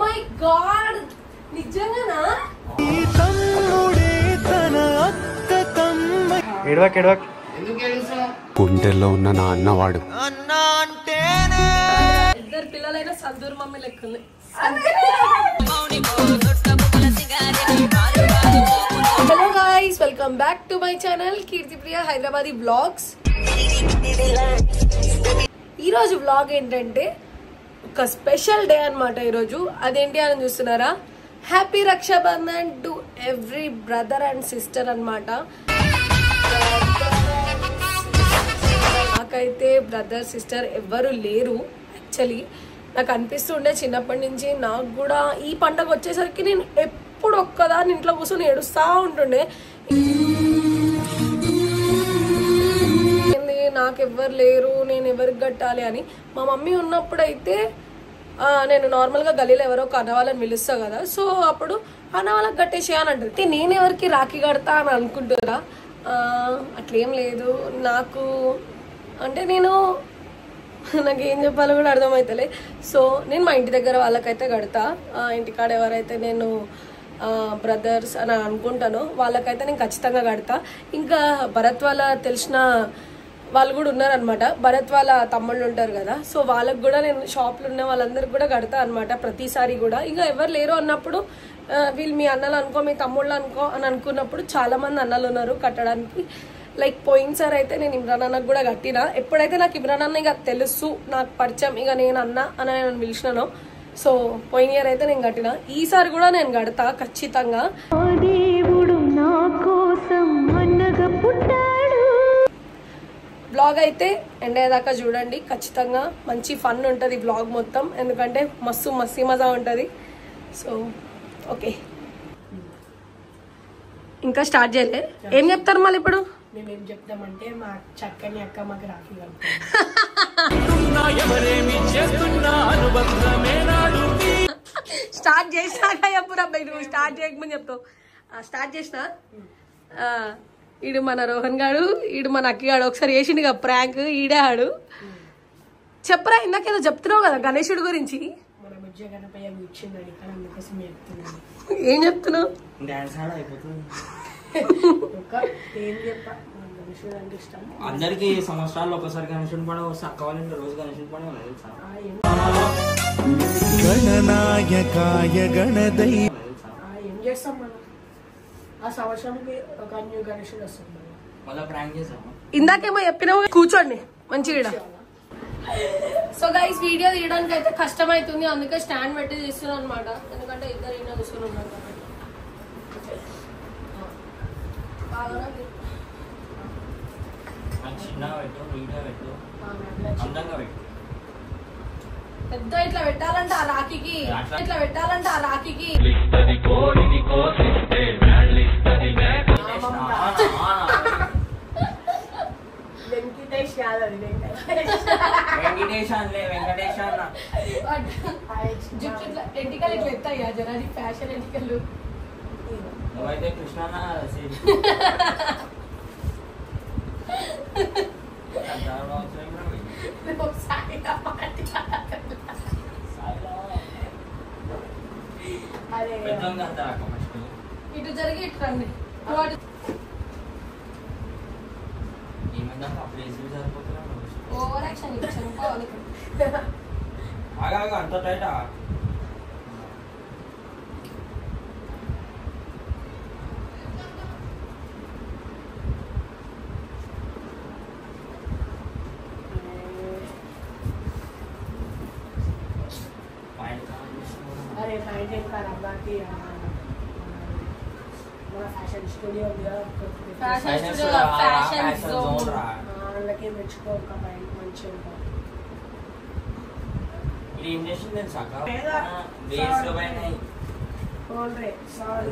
My God నిజంగానా గుండెల్లో ఉన్న నా అన్నవాడు ఇద్దరు పిల్లలైనా సందూర్ మమ్మీ లెక్కుంది. Hello guys, welcome back to my channel Keerthipriya Hyderabadi vlogs. ఈరోజు వ్లాగ్ ఏంటంటే ఒక స్పెషల్ డే అన్నమాట. ఈరోజు అదేంటి అని చూస్తున్నారా, happy Rakshabandhan to every brother and sister అన్నమాట. నాకైతే బ్రదర్ సిస్టర్ ఎవ్వరు లేరు. యాక్చువల్లీ నాకు అనిపిస్తుండే చిన్నప్పటి నుంచి, నాకు కూడా ఈ పండగ వచ్చేసరికి నేను ఎప్పుడు ఒక్కదాన్ని ఇంట్లో కూర్చొని ఏడుస్తూ ఉంటుండే. నాకు ఎవ్వరు లేరు, నేను ఎవరికి కట్టాలి అని. మా మమ్మీ ఉన్నప్పుడైతే నేను నార్మల్గా గల్లీలో ఎవరో ఒక అన్నవాళ్ళని పిలుస్తా కదా, సో అప్పుడు అన్నవాళ్ళకి కట్టేసేయ అని అంటుంది. నేను ఎవరికి రాఖీ కడతా అని అనుకుంటున్నా, అట్లేం లేదు. నాకు అంటే నాకేం చెప్పాలో కూడా అర్థమవుతలే. సో నేను మా ఇంటి దగ్గర వాళ్ళకైతే కడతా. ఇంటికాడ ఎవరైతే నేను బ్రదర్స్ అని అనుకుంటానో వాళ్ళకైతే నేను ఖచ్చితంగా కడతా. ఇంకా భరత్ వాళ్ళ తెలిసిన వాళ్ళు కూడా ఉన్నారనమాట. భరత్ వాళ్ళ తమ్ముళ్ళు ఉంటారు కదా, సో వాళ్ళకి కూడా నేను షాప్లో ఉన్న వాళ్ళందరికి కూడా కడతా అనమాట ప్రతిసారి కూడా. ఇంకా ఎవరు లేరు అన్నప్పుడు వీళ్ళు మీ అన్నలు అనుకో, మీ తమ్ముళ్ళు అనుకో అని అనుకున్నప్పుడు చాలా మంది అన్నలు ఉన్నారు కట్టడానికి. లైక్ పోయినసారి అయితే నేను ఇమ్రాన్ అన్నకు కూడా కట్టిన. ఎప్పుడైతే నాకు ఇమ్రాన్ అన్న ఇక తెలుసు, నాకు పరిచయం, ఇక నేను అన్న అని నేను పిలిచినాను. సో పోయిన ఇయర్ అయితే నేను కట్టిన. ఈసారి కూడా నేను కడతా ఖచ్చితంగా. బ్లాగ్ అయితే ఎండ్ అయ్యేదాకా చూడండి ఖచ్చితంగా. మంచి ఫన్ ఉంటుంది బ్లాగ్ మొత్తం, ఎందుకంటే మస్తు మజా ఉంటుంది. సో ఓకే, ఇంకా స్టార్ట్ చేయలే. ఏం చెప్తారు మళ్ళీ ఇప్పుడు? మేమేం చెప్తామంటే మా చక్కని అక్క మాకు రాఖీ స్టార్ట్ చేసినాక చెప్పురా అబ్బాయి, నువ్వు స్టార్ట్ చేయకమని చెప్తావు. స్టార్ట్ చేసిన ఈడు మన రోహన్ గాడు, ఈడు మన అక్కిగాడు ఒకసారి వేసిండు కదా ప్రాంక్, ఈడే ఆడు. చెప్పరా, ఇందాకేదో చెప్తున్నావు కదా గణేశుడి గురించి. మన బుజ్జ గణపయ్య ఇచ్చిందని కానీ అందుకోసం చెప్తున్నాను. ఏం చెప్తున్నావు? ఏం చెప్పా, గణేశుడు అంటే ఇష్టం. అందరికి సంవత్సరాలు ఒకసారి గణేశుడి పండుగ వస్తే అక్క వాళ్ళ రోజు గణేశుడి పండుగ ఏం చేస్తాం మనం, ఆ సంవత్సరానికి ఒక న్యూ గణేశుడు వస్తుంది. మళ్ళీ ప్రాంక్ చేసాము. ఇందాకేమో చెప్పినావు, కూర్చోండి మంచిగా. సో గైస్, వీడియో తీయడానికి అయితే కష్టం అవుతుంది, అందుకే స్టాండ్ పెట్టి తీస్తున్నాను అనమాట. ఎందుకంటే ఇద్దరు అయినా కూర్చొని ఉన్నారు కాబట్టి. పెద్ద ఇట్లా పెట్టాలంటే ఆ రాఖీకి, వెంకటేష్ కాదు అది, జుట్టు ఇట్లా ఎంటికలు ఇట్లా ఎత్తాయా జనాది ఫ్యాషన్ ఎంటికలు. నువ్వైతే కృష్ణ ఇటు జరిగి ఇటు రండి. ఓవర్ యాక్షన్ ఇచ్చాను. అంత టైటా అరే ఫైన్ అబ్బాకి మన ఫ్యాషన్ స్టూడియో ఉంది కదా, వాళ్ళకి మెచ్చుకోక బయట మంచిగా ఉంటారు.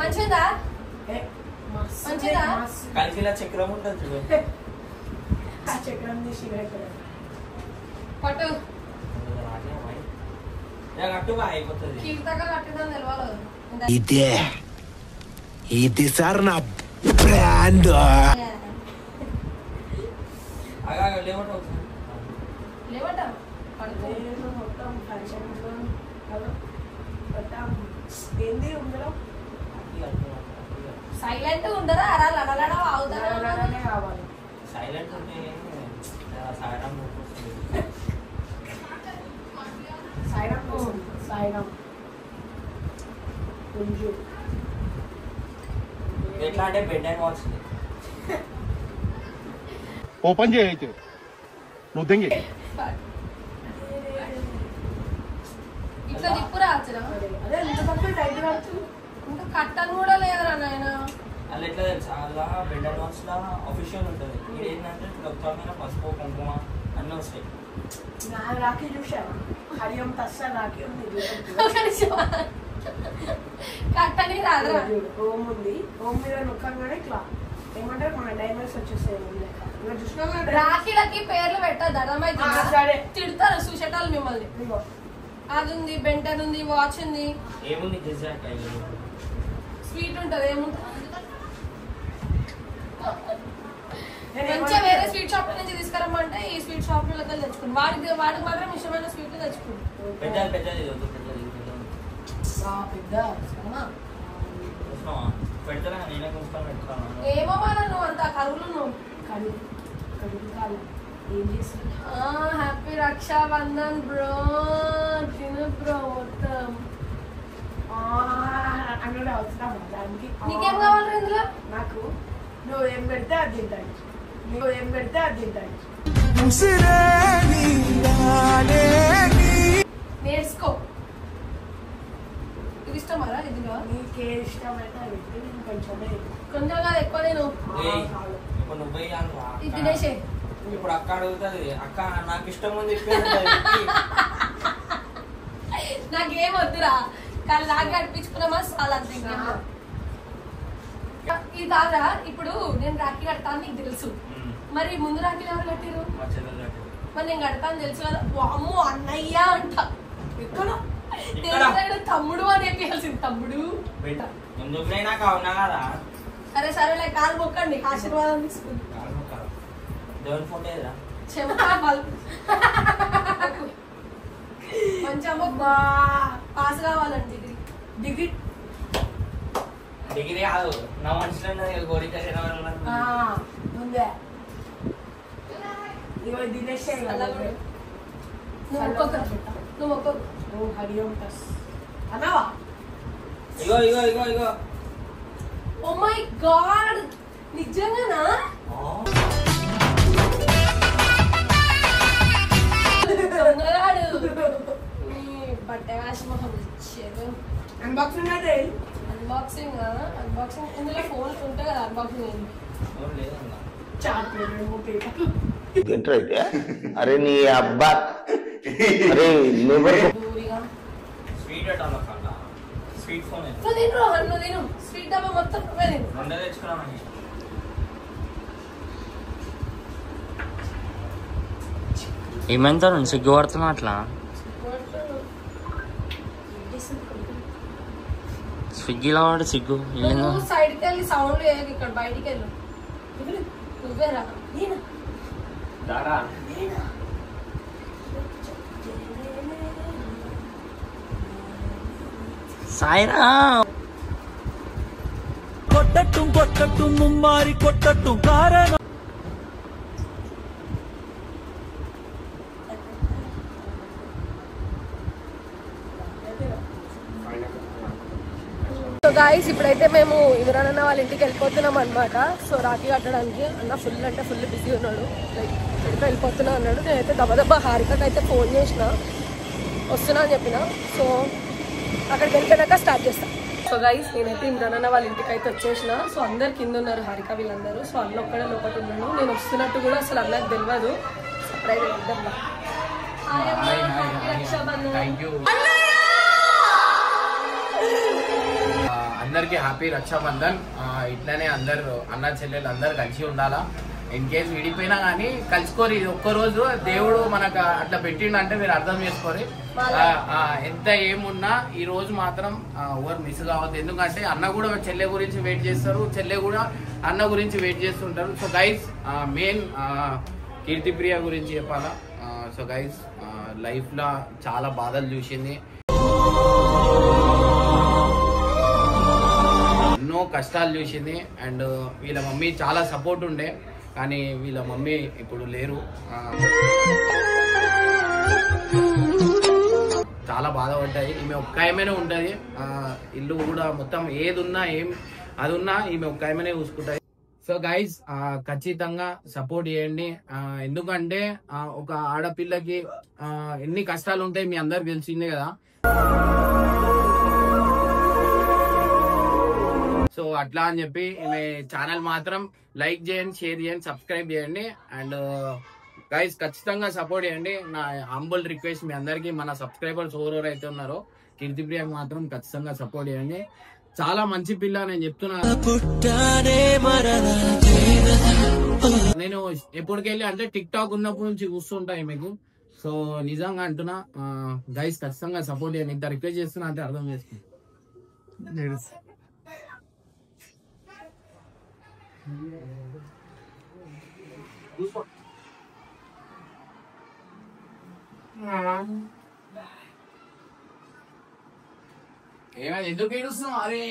మంచిదా కలిసిలా చక్రం ఉంటుంది చూడు, ఆ చక్రం తీసి పట్టు అయిపోతుంది. ఇది సార్ నా బ్రాండ్. లేవట మొత్తం ఫ్యాషన్ ఏంది ఉండడం సైలెంట్ ఉండరా అలా లడలడ అవుతారా కావాలి. సైలెంట్ ఉంటే సాయిరామ్ కొంచెం ఎట్లా అంటే బెడ్ అండ్ వాచ్ ఓపెన్ చేయొచ్చు నువ్వు దెంగి ఇట్లా తిప్పురా ఆచరా అదే ఇంత పక్కన టైట్ కావచ్చు. ఇంకా కట్టను కూడా లేదురా నాయన. అలా ఎట్లా తెలుసా అలా bed and watch law official ఉంటుంది. ఇది ఏంటంటే మొత్తం పసుపు కుంకుమ అన్నీ వస్తాయి. నా రాఖీ చూసావా? హరియం తస్సా రాఖీ ఉంది. ఒక నిమిషం. కట్టని రాదురా. ఓం ఉంది. ఓం మీద నొక్కంగానే ఇట్లా ఏమంటారు మన డైమండ్స్ వచ్చేస్తాయి. రాఖీలకి పేర్లు పెట్టద్దు అర్థమైతే తిడతారు చూసేటాలు మిమ్మల్ని. అది ఉంది, బెంటన్ ఉంది, వాచ్ ఉంది, ఏముంది స్వీట్ ఉంటది. ఏముంటది మంచిగా వేరే స్వీట్ షాప్ నుంచి తీసుకురమ్మంటే ఈ స్వీట్ షాప్ లో తెచ్చుకుంది. వాడికి మాత్రం ఇష్టమైన స్వీట్ తెచ్చుకుంది. పెడతా నేనే కొంచెం పెడతాను. ఏమో మన నువ్వు అంత కరువులు నువ్వు. ఏం చేస్తుంది? Happy Rakshabandhan bro. తిను బ్రో మొత్తం. అన్నీ అవసరం దానికి. నీకేం కావాలి ఇందులో? నాకు నువ్వు ఏం పెడితే అది తింటాను. నువ్వు ఏం పెడితే అది తింటాను. నేర్చుకో. ఇది ఇష్టమారా? ఇది నీకే ఇష్టమైతే అది పెట్టి నేను కొంచెమే కొంచెం కాదు ఎక్కువ. నేను ఇప్పుడు నువ్వు ఇది తినేసే. ఇప్పుడు అక్క అడుగుతుంది, అక్క నాకు ఇష్టం ఉంది నాకేం వద్దురా, కానీ నాకు కనిపించుకున్నామా చాలా అంతే. ఇది కాదురా, ఇప్పుడు నేను రాఖీ కడతాను నీకు తెలుసు, మరి ముందు రాఖీలు ఎవరు కట్టిరు? మరి నేను కడతాను తెలుసు కదా. అమ్మో అన్నయ్య అంట. ఎక్కడ తమ్ముడు అని చెప్పాల్సింది. తమ్ముడు నాకు అవునా కదా. సరే సరేలే, కాలు మొక్కండి, ఆశీర్వాదం తీసుకుంది. దేవుని ఫోటో ఏదా? చెమటా మంచిగా పాస్ కావాలండి. డిగ్రీ డిగ్రీ కాదు, నా మనసులో కోరిక ముందే దినేష్ నువ్వు ఒక్కొక్క హరియం టస్ అన్నావా? ఇగో ఇగో ఇగో ఇగో. ఓ మై గాడ్, నిజంగానా? బట్ట వేషమోహం ఇచ్చారు. అన్బాక్సింగ్ అయితే అన్బాక్సింగ్ అన్బాక్సింగ్ ఇందులో ఫోన్ ఉంటాయి కదా. అన్బాక్సింగ్ ఏంటి? అరే నీ అబ్బా అరే దూరిగా స్వీట్ పెట్టాలి. స్వీట్ ఫోన్ నువ్వు తిను, నువ్వు తిను. స్వీట్ డబ్బా మొత్తం నువ్వే తిను. రెండే తెచ్చుకున్నాను. ఏమంతా సిగ్గుపడుతున్నా అట్లా? స్విగ్గీలో వాడు సిగ్గు. నువ్వు సైడ్కి వెళ్ళి సౌండ్ వేయకు, ఇక్కడ బయటికి వెళ్ళు. నువ్వే రా. సాయిరా కొట్టట్టు కొట్టట్టు ముమ్మారి కొట్టట్టు కారణం. సో గాయస్, ఇప్పుడైతే మేము ఇమ్రాన్ అన్న వాళ్ళ ఇంటికి వెళ్ళిపోతున్నాం అనమాట. సో రాఖీ కట్టడానికి అన్న ఫుల్ అంటే ఫుల్ బిజీ ఉన్నాడు. లైక్ ఎక్కడికి వెళ్ళిపోతున్నా అన్నాడు. నేనైతే దబదబ్బా హారికకి అయితే ఫోన్ చేసిన, వస్తున్నా అని చెప్పిన. సో అక్కడికి వెళ్ళిపోయాక స్టార్ట్ చేస్తాను. సో గైస్, నేనైతే ఇమ్రాన్ అన్న వాళ్ళ ఇంటికి అయితే వచ్చేసిన. సో అందరు కింద ఉన్నారు, హారిక వీళ్ళందరూ. సో అన్న ఒక్కడే లోపల ఉన్నాను. నేను వస్తున్నట్టు కూడా అసలు అన్నకు తెలియదు. సర్ప్రైజ్ ఇద్దాం. అందరికి హ్యాపీ రక్షాబంధన్. ఇట్లానే అందరు అన్న చెల్లెలు అందరు కలిసి ఉండాలా. ఇన్ కేసు విడిపోయినా కానీ కలుసుకోరు. ఇది ఒక్కరోజు దేవుడు మనకు అట్లా పెట్టిండంటే మీరు అర్థం చేసుకోరు. ఎంత ఏమున్నా ఈ రోజు మాత్రం ఎవరు మిస్ కావద్దు. ఎందుకంటే అన్న కూడా చెల్లె గురించి వెయిట్ చేస్తారు, చెల్లె కూడా అన్న గురించి వెయిట్ చేస్తుంటారు. సో గైస్, మెయిన్ కీర్తిప్రియ గురించి చెప్పాలా. సో గైస్, లైఫ్ లో చాలా బాధలు చూసింది. కష్టాలు చూసింది. అండ్ వీళ్ళ మమ్మీ చాలా సపోర్ట్ ఉండే, కానీ వీళ్ళ మమ్మీ ఇప్పుడు లేరు. చాలా బాధపడ్డాయి. ఈమె ఒక్కాయమనే ఉంటుంది, ఇల్లు కూడా మొత్తం ఏది ఉన్నా అది ఉన్నా ఈమె ఒక్కాయమనే చూసుకుంటాయి. సో గైస్ ఖచ్చితంగా సపోర్ట్ చేయండి. ఎందుకంటే ఒక ఆడపిల్లకి ఎన్ని కష్టాలు ఉంటాయి మీ అందరికి తెలిసిందే కదా. సో అట్లా అని చెప్పి ఈమె ఛానల్ మాత్రం లైక్ చేయండి, షేర్ చేయండి, సబ్స్క్రైబ్ చేయండి. అండ్ గైస్ ఖచ్చితంగా సపోర్ట్ చేయండి. నా హంబుల్ రిక్వెస్ట్ మీ అందరికి, మన సబ్స్క్రైబర్స్ ఎవరెవరు అయితే ఉన్నారో కీర్తిప్రియకి మాత్రం ఖచ్చితంగా సపోర్ట్ చేయండి. చాలా మంచి పిల్ల, నేను చెప్తున్నా. నేను ఎప్పటికెళ్ళి అంటే టిక్ టాక్ ఉన్నప్పటి నుంచి చూస్తుంటా మీకు. సో నిజంగా అంటున్నా గైస్ ఖచ్చితంగా సపోర్ట్ చేయండి. ఇంత రిక్వెస్ట్ చేస్తున్నా అంటే అర్థం చేసుకుని. ఏమైనా ఎందుకు ఏడుస్తున్నావు? అరే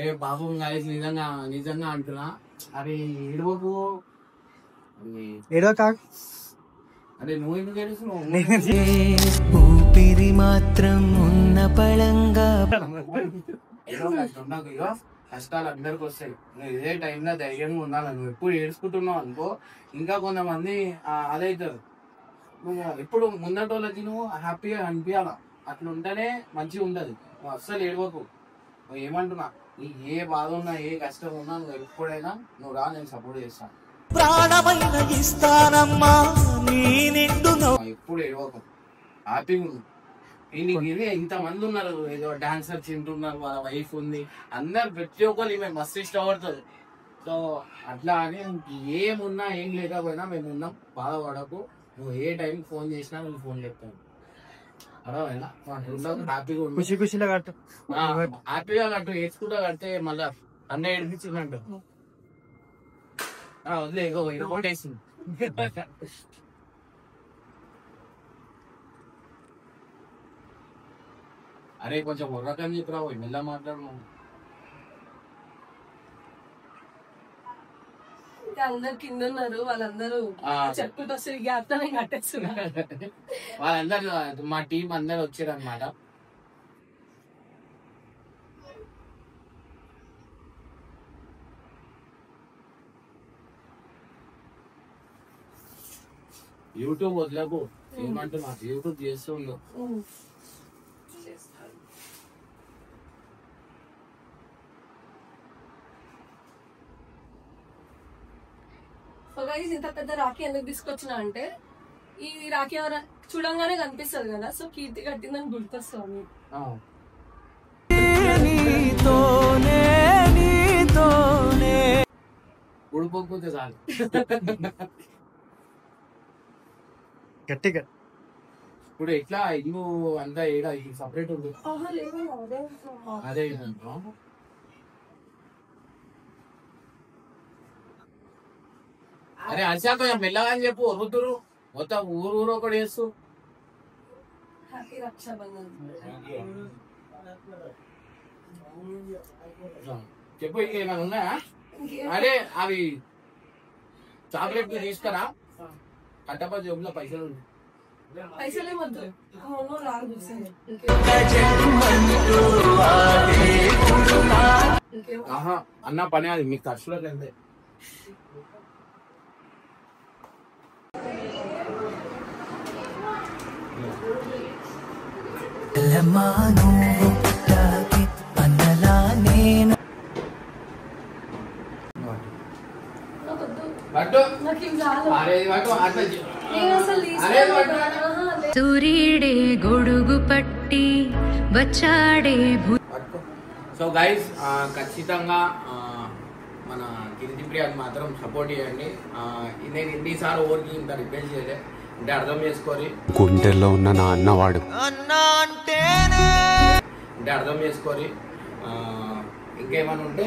ఏ బాబు గాయస్ నిజంగా అంటున్నా. అరే ఏడవకు, అరే నువ్వు ఎందుకు ఏడుస్తున్నావు? ఊపిరి మాత్రం ఉన్న పళంగా కష్టాలు అందరికి వస్తాయి. నువ్వు ఇదే టైంలో ధైర్యంగా ఉండాలి. నువ్వు ఎప్పుడు ఏడ్చుకుంటున్నావు అనుకో, ఇంకా కొంతమంది అదవుతారు. నువ్వు ఎప్పుడు ముందటోళ్ళకి నువ్వు హ్యాపీగా అనిపించాల, అట్లా ఉంటేనే మంచిగా ఉండదు. నువ్వు అస్సలు ఏడవకు. నువ్వు ఏమంటున్నా, నీకు ఏ బాధ ఉన్నా ఏ కష్టం ఉన్నా నువ్వు ఎప్పుడైనా నువ్వు రా, నేను సపోర్ట్ చేస్తాను. ఎప్పుడు ఏడవకు, హ్యాపీగా ఉంది. ఇది ఇంతమంది ఉన్నారు, ఏదో డాన్సర్స్ తింటున్నారు, వాళ్ళ వైఫ్ ఉంది, అందరు ప్రతి ఒక్కరు ఈమె మస్తు ఇష్టపడుతుంది. సో అట్లా అని ఏమున్నా ఏం లేకపోయినా మేము ఉన్నాం, బాధపడకు. నువ్వు ఏ టైంకి ఫోన్ చేసినా నువ్వు ఫోన్ చెప్తాను. అర్థమైనా? హ్యాపీగా కట్టు, హ్యాపీగా కట్టు. ఏడ్చుకుంటా కడితే మళ్ళా అన్న ఏడిపించిందంట. వదిలే, కొట్టేసింది. అరే కొంచెం ఉర్రకని చెప్పరా, మెల్ల మాట్లాడు. అందరు కింద ఉన్నారు, వాళ్ళందరూ చెప్పుకుంటూ వస్తారు, గ్యాప్ కట్టేస్తున్నారు. వాళ్ళందరూ మా టీం అందరు వచ్చారు అనమాట. యూట్యూబ్ వదిలేకు, ఏమంటున్నా యూట్యూబ్ చేస్తుండు. ఇంత పెద్ద రాఖీ ఎందుకు తీసుకొచ్చినా అంటే, ఈ రాఖీ ఎవరు చూడంగానే కనిపిస్తుంది కదా, సో కీర్తి కట్టిందని గుర్తొస్తుంది. ఉడిపోకపోతే చాలు. గట్టిగా ఇప్పుడు ఎట్లా ఇల్లు అంతా ఏడా సపరేట్ ఉంది. అదే అరే అరిశాక మెల్లగా అని చెప్పు, వరుతురు మొత్తం ఊరు ఒకటి వేస్తూ. చెప్పు, ఇంకేమైనా ఉన్నాయా? అరే అవి చాక్లెట్ తీసుకురా, కట్టప జోబులో పైసలు ఉన్నాయి. అన్న పని అది మీకు ఖర్చులోకి వెళ్తే. సూర్యుడే గొడుగు పట్టి వచ్చాడే. సో గైస్ ఖచ్చితంగా మన కీర్తిప్రియకి మాత్రం సపోర్ట్ చేయండి. నేను ఎన్నిసార్లు ఓరికి ఇంత రిక్వెస్ట్ చేయలే, అంటే అర్థం చేసుకోరి. గుండెల్లో ఉన్న నా అన్నవాడు అంటే అర్థం చేసుకోరి. ఇంకేమైనా ఉంటే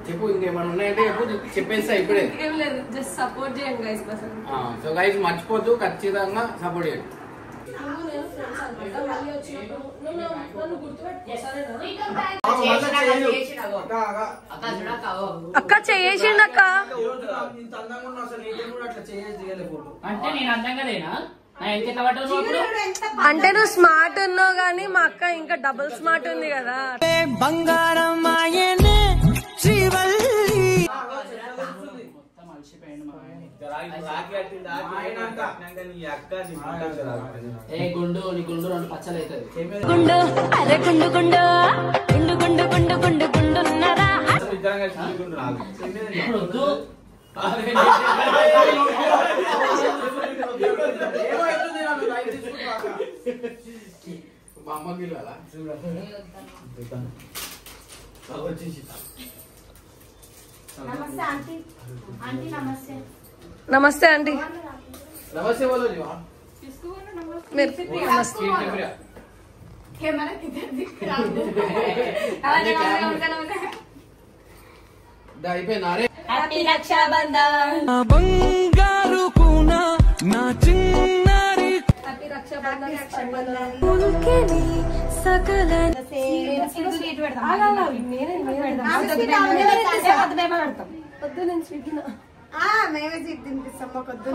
చెప్పు ఇంకేమైనా ఉన్నాయంటే చెప్పేస్తా ఇప్పుడే. ఏం లేదు, జస్ట్ సపోర్ట్ చేయండి గైస్. సో గైస్ మర్చిపోద్దు, ఖచ్చితంగా సపోర్ట్ చేయండి. అక్క చేసిండక్క అంటే నేను అందంగా లేనా? అంటే నువ్వు స్మార్ట్ ఉన్నావు కానీ మా అక్క ఇంకా డబుల్ స్మార్ట్ ఉంది కదా. బంగారం గుండు నీ గుండు 2 పచ్చలు అవుతుంది. గుండు అరే గుండు గుండు గుండు గుండు గుండు గుండు గుండున్నారా మా అమ్మకి నమస్తే ఆంటీ. నమస్తే వాళ్ళు అయిపోయింది. బంగారు కూన నా చిన్నారి సకల వద్దు నేను స్విగ్గిన మేమే తినిపిస్తాం. కొద్దు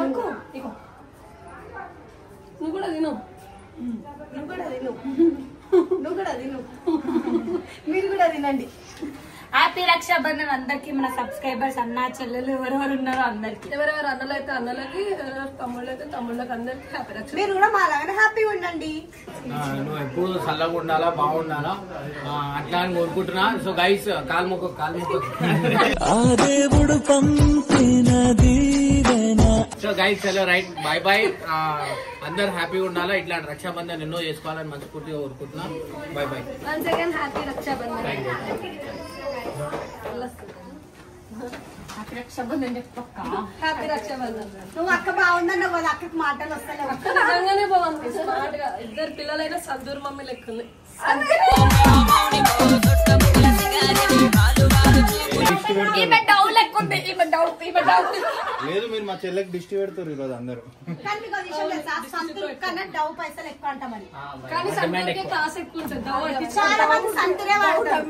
నువ్వు కూడా తిను. మీరు కూడా తినండి. హ్యాపీ రక్షాబంధన్ అందరికి, మన సబ్స్క్రైబర్స్ అన్న చెల్లెలు ఎవరెవరు ఉన్నారో అందరికి. ఎవరెవరు అన్నలు అయితే అన్నలకి, ఎవరెవరు తమ్ముళ్ళు అయితే తమ్ముళ్ళకి అందరికి హ్యాపీ రక్ష. మీరు కూడా మాలాగానే హ్యాపీగా ఉండండి. నువ్వు ఎప్పుడు చల్లగా ఉండాలా, బాగుండాలా అట్లా అని కోరుకుంటున్నా. సో గైస్ కాలు మొక్కు ఆ దేవుడు పంపినది. సో గైస్ చలో రైట్, బాయ్ బాయ్. అందరు హ్యాపీగా ఉండాలా, ఇట్లాంటి రక్షాబంధన్ ఎన్నో చేసుకోవాలని మనస్ఫూర్తిగా కోరుకుంటున్నా. Bye bye. Once again happy Rakshabandhan. Happy Rakshabandhan చెప్పక్క. హ్యాపీ రక్షాబంధన్. నువ్వు అక్క బాగుందన్న వాళ్ళ అక్కకి మాటలు వస్తలేవు. అక్క నిజంగానే బాగుంది, స్మార్ట్ గా. ఇద్దరు పిల్లలైనా సందూర్ మమ్మీ లెక్కుంది. లేదు మీరు మా చెల్లెకి దిష్టి పెడతారు ఈరోజు అందరూ. కానీ మీకు ఒక విషయం తెలుసా? సంతూర్ కన్నా డవ్ పైసలు ఎక్కువ అంటామని. కానీ సంతూర్కే క్లాస్ ఎక్కువ ఉంటుంది. చాలా మంది సంతూరే వాడతారు.